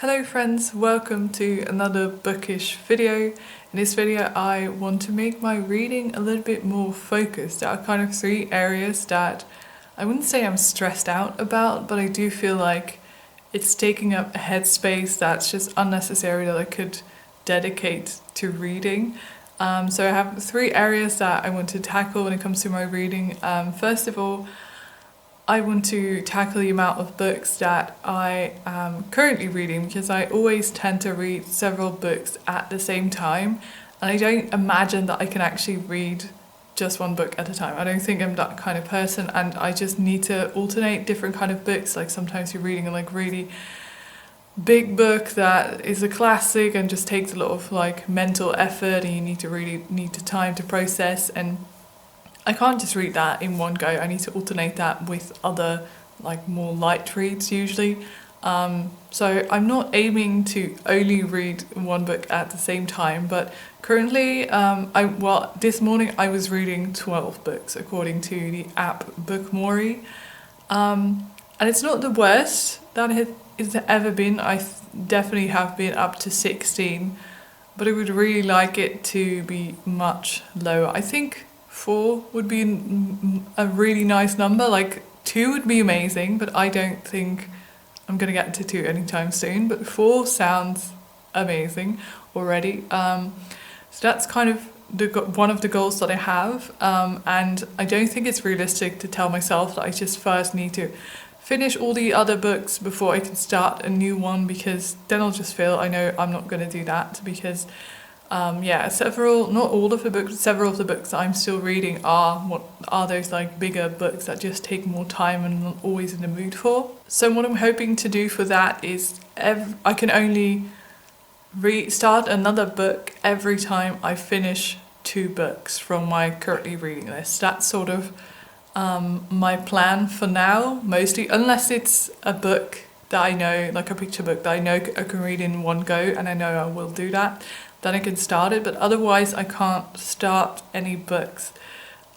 Hello friends, welcome to another bookish video. In this video I want to make my reading a little bit more focused. There are kind of three areas that I wouldn't say I'm stressed out about, but I do feel like it's taking up a headspace that's just unnecessary that I could dedicate to reading. So I have three areas that I want to tackle when it comes to my reading. First of all, I want to tackle the amount of books that I am currently reading, because I always tend to read several books at the same time, and I don't imagine that I can actually read just one book at a time. I don't think I'm that kind of person, and I just need to alternate different kind of books. Like sometimes you're reading a really big book that is a classic and just takes a lot of mental effort, and you need the time to process, and I can't just read that in one go. I need to alternate that with other more light reads usually. So I'm not aiming to only read one book at the same time, but currently this morning I was reading 12 books according to the app Bookmori. And it's not the worst that it's ever been. I definitely have been up to 16, but I would really like it to be much lower. I think 4 would be a really nice number. 2 would be amazing, but I don't think I'm gonna get to 2 anytime soon. But 4 sounds amazing already. So that's kind of one of the goals that I have, and I don't think it's realistic to tell myself that I just first need to finish all the other books before I can start a new one, because then I'll just feel I know I'm not gonna do that, because not all of the books, several of the books that I'm still reading are those bigger books that just take more time and I'm not always in the mood for. So what I'm hoping to do for that is I can only start another book every time I finish 2 books from my currently reading list. That's sort of my plan for now, mostly, unless it's a book that I know, like a picture book that I know I can read in one go, and I know I will do that. Then I can start it, but otherwise I can't start any books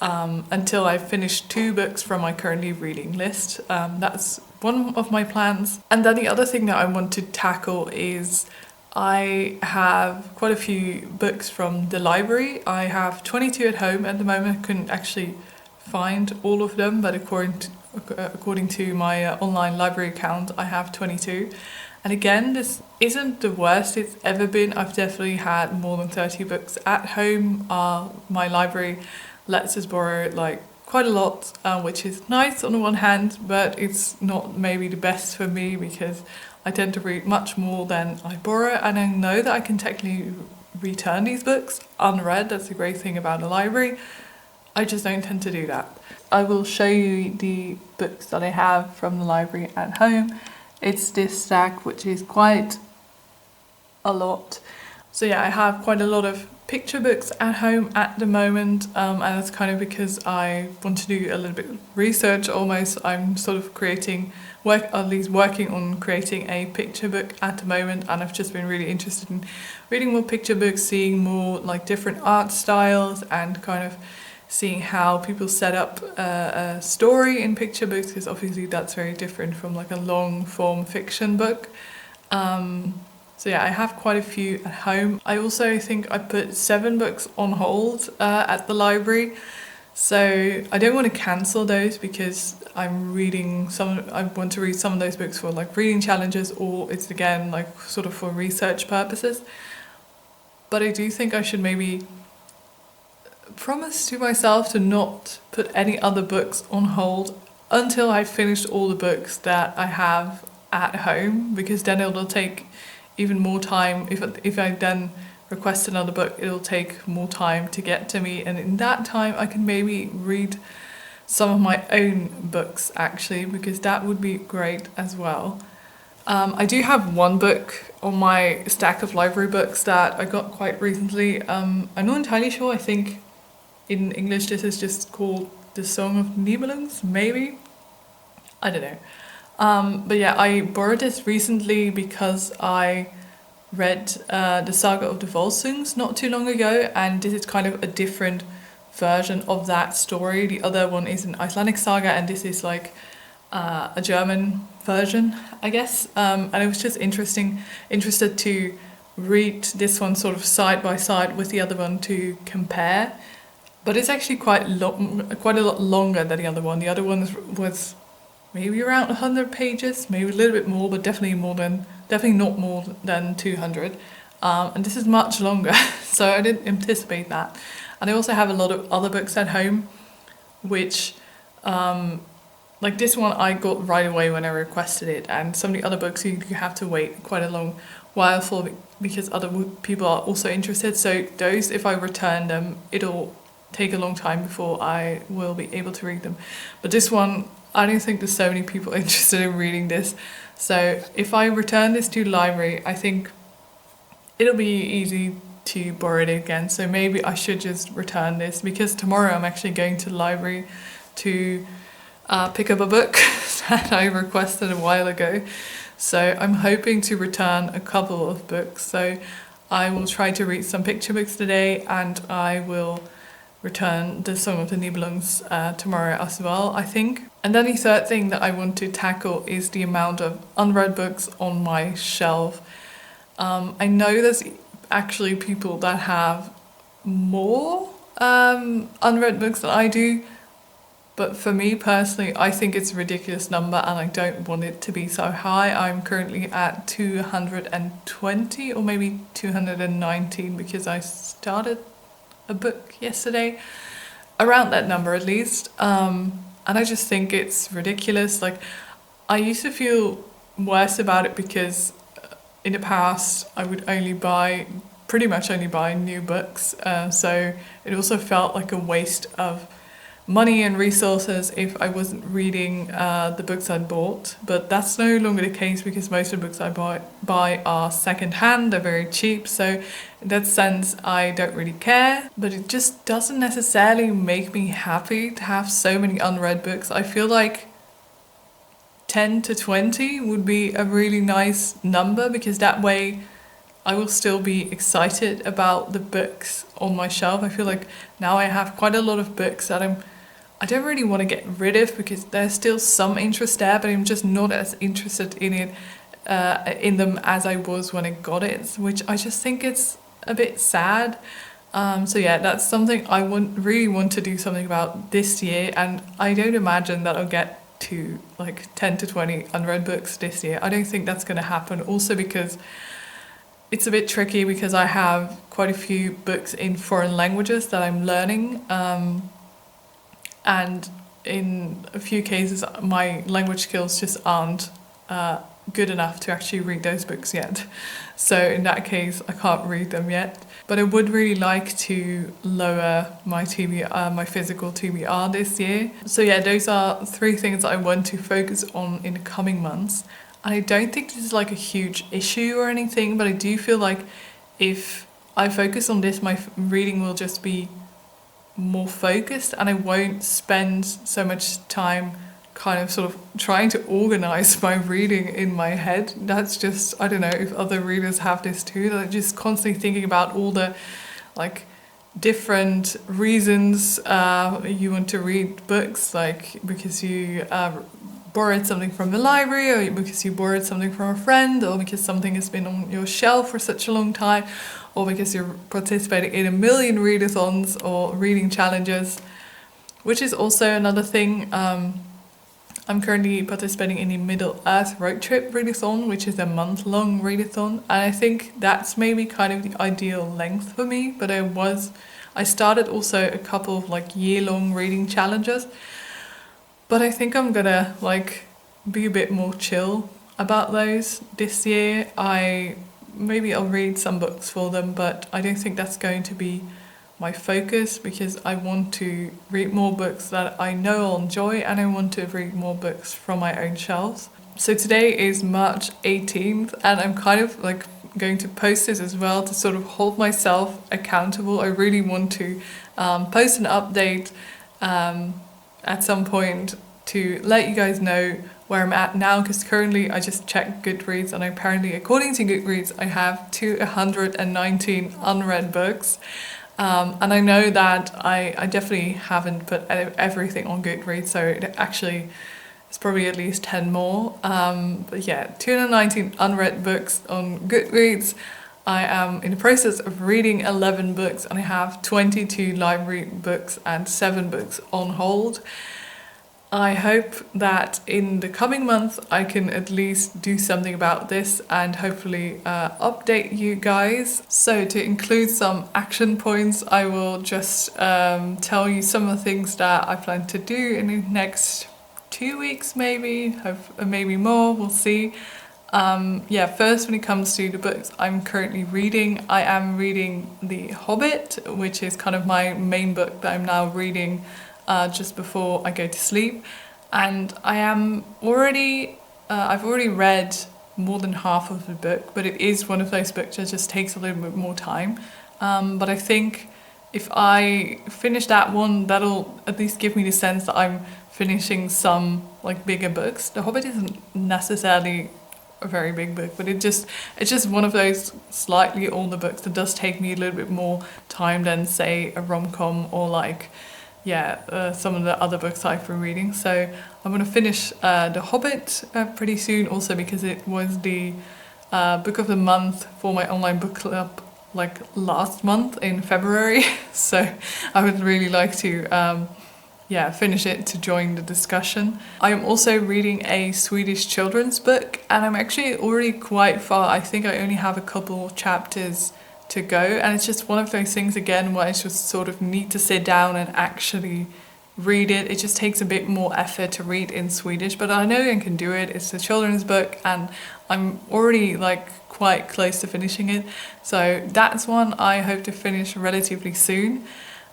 until I finish 2 books from my currently reading list. That's one of my plans. And then the other thing that I want to tackle is I have quite a few books from the library. I have 22 at home at the moment. I couldn't actually find all of them, but according to my online library account, I have 22. And again, this isn't the worst it's ever been. I've definitely had more than 30 books at home. My library lets us borrow quite a lot, which is nice on the one hand, but it's not maybe the best for me, because I tend to read much more than I borrow, and I know that I can technically return these books unread. That's the great thing about the library. I just don't tend to do that. I will show you the books that I have from the library at home. It's this stack, which is quite a lot. So yeah, I have quite a lot of picture books at home at the moment, and that's kind of because I want to do a little bit of research almost. I'm sort of working on creating a picture book at the moment, and I've just been really interested in reading more picture books, seeing more different art styles, and kind of seeing how people set up a story in picture books, because obviously that's very different from a long form fiction book. So yeah, I have quite a few at home. I also think I put 7 books on hold at the library. So I don't want to cancel those, because I want to read some of those books for reading challenges, or it's again sort of for research purposes. But I do think I should maybe promise to myself to not put any other books on hold until I've finished all the books that I have at home, because then it'll take even more time. If I then request another book, it'll take more time to get to me, and in that time I can maybe read some of my own books actually, because that would be great as well. I do have one book on my stack of library books that I got quite recently. I'm not entirely sure. I think in English this is just called The Song of Nibelungs, maybe? I don't know. But yeah, I borrowed this recently because I read the Saga of the Volsungs not too long ago, and this is kind of a different version of that story. The other one is an Icelandic saga, and this is a German version, I guess. And it was just interested to read this one sort of side by side with the other one to compare. But it's actually quite a lot longer than the other one. The other one was maybe around 100 pages, maybe a little bit more, but definitely not more than 200. And this is much longer, so I didn't anticipate that. And I also have a lot of other books at home, which, like this one I got right away when I requested it, and some of the other books you have to wait quite a long while for because other people are also interested. So those, if I return them, it'll take a long time before I will be able to read them. But this one, I don't think there's so many people interested in reading this. So if I return this to the library, I think it'll be easy to borrow it again. So maybe I should just return this, because tomorrow I'm actually going to the library to pick up a book that I requested a while ago. So I'm hoping to return a couple of books. So I will try to read some picture books today, and I will return the Song of the Nibelungs tomorrow as well, I think. And then the third thing that I want to tackle is the amount of unread books on my shelf. I know there's actually people that have more unread books than I do, but for me personally, I think it's a ridiculous number and I don't want it to be so high. I'm currently at 220 or maybe 219 because I started a book yesterday, around that number at least. And I just think it's ridiculous. Like, I used to feel worse about it because in the past I would pretty much only buy new books. So it also felt like a waste of money and resources if I wasn't reading the books I'd bought. But that's no longer the case because most of the books I buy are secondhand, they're very cheap. So in that sense, I don't really care. But it just doesn't necessarily make me happy to have so many unread books. I feel like 10 to 20 would be a really nice number, because that way I will still be excited about the books on my shelf. I feel like now I have quite a lot of books that I don't really want to get rid of because there's still some interest there, but I'm just not as interested in them as I was when I got it, which I just think it's a bit sad. So yeah, that's something I really want to do something about this year, and I don't imagine that I'll get to like 10 to 20 unread books this year. I don't think that's going to happen, also because it's a bit tricky because I have quite a few books in foreign languages that I'm learning, and in a few cases my language skills just aren't good enough to actually read those books yet. So in that case I can't read them yet. But I would really like to lower my my physical TBR this year. So yeah, those are 3 things I want to focus on in the coming months. And I don't think this is like a huge issue or anything, but I do feel like if I focus on this, my reading will just be more focused and I won't spend so much time kind of sort of trying to organize my reading in my head. That's just, I don't know if other readers have this too, they're just constantly thinking about all the like different reasons you want to read books, like because you borrowed something from the library, or because you borrowed something from a friend, or because something has been on your shelf for such a long time, or because you're participating in a million readathons or reading challenges, which is also another thing. I'm currently participating in the Middle Earth Road Trip readathon, which is a month-long readathon, and I think that's maybe kind of the ideal length for me. But I started also a couple of like year-long reading challenges, but I think I'm gonna like be a bit more chill about those this year. Maybe I'll read some books for them, but I don't think that's going to be my focus, because I want to read more books that I know I'll enjoy, and I want to read more books from my own shelves. So today is March 18th, and I'm kind of like going to post this as well to sort of hold myself accountable. I really want to post an update at some point to let you guys know where I'm at now, because currently I just checked Goodreads, and apparently according to Goodreads I have 219 unread books. And I know that I definitely haven't put everything on Goodreads, so it actually there's probably at least 10 more. But yeah, 219 unread books on Goodreads. I am in the process of reading 11 books and I have 22 library books and 7 books on hold. I hope that in the coming month I can at least do something about this and hopefully update you guys. So to include some action points, I will just tell you some of the things that I plan to do in the next 2 weeks maybe, maybe more, we'll see. Yeah, first when it comes to the books I'm currently reading, I am reading The Hobbit, which is kind of my main book that I'm now reading just before I go to sleep, and I've already read more than half of the book, but it is one of those books that just takes a little bit more time. But I think if I finish that one, that'll at least give me the sense that I'm finishing some like bigger books. The Hobbit isn't necessarily a very big book, but it's just one of those slightly older books that does take me a little bit more time than say a rom-com or like some of the other books I've been reading. So I'm going to finish The Hobbit pretty soon, also because it was the book of the month for my online book club like last month in February. So I would really like to finish it to join the discussion. I am also reading a Swedish children's book and I'm actually already quite far. I think I only have a couple chapters to go, and it's just one of those things again where I just sort of need to sit down and actually read it. It just takes a bit more effort to read in Swedish, but I know I can do it. It's a children's book and I'm already like quite close to finishing it, so that's one I hope to finish relatively soon.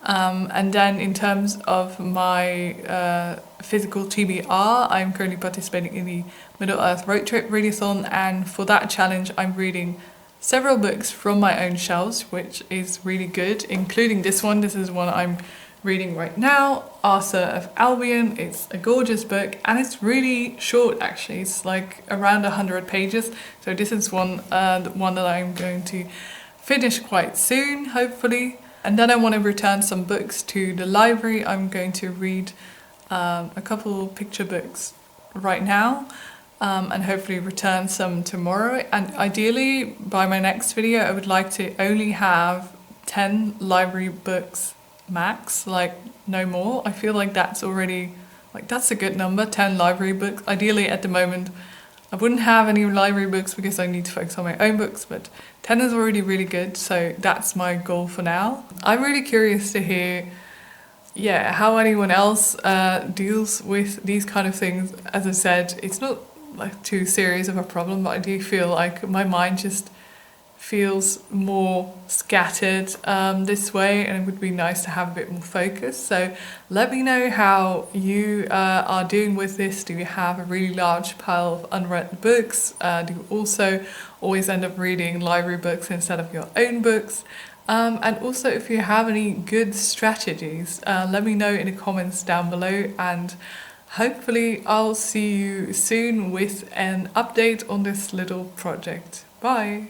And then in terms of my physical TBR, I'm currently participating in the Middle Earth Road Trip Readathon, and for that challenge I'm reading several books from my own shelves, which is really good, including this one. This is one I'm reading right now, Arthur of Albion. It's a gorgeous book and it's really short actually. It's like around 100 pages. So this is one that I'm going to finish quite soon, hopefully. And then I want to return some books to the library. I'm going to read a couple picture books right now. And hopefully return some tomorrow, and ideally by my next video I would like to only have 10 library books max, like no more. I feel like that's already that's a good number, 10 library books. Ideally at the moment I wouldn't have any library books because I need to focus on my own books, but 10 is already really good, so that's my goal for now. I'm really curious to hear how anyone else deals with these kind of things. As I said, it's not like too serious of a problem, but I do feel like my mind just feels more scattered this way, and it would be nice to have a bit more focus. So let me know how you are doing with this. Do you have a really large pile of unread books? Do you also always end up reading library books instead of your own books? And also if you have any good strategies, let me know in the comments down below, and hopefully I'll see you soon with an update on this little project. Bye!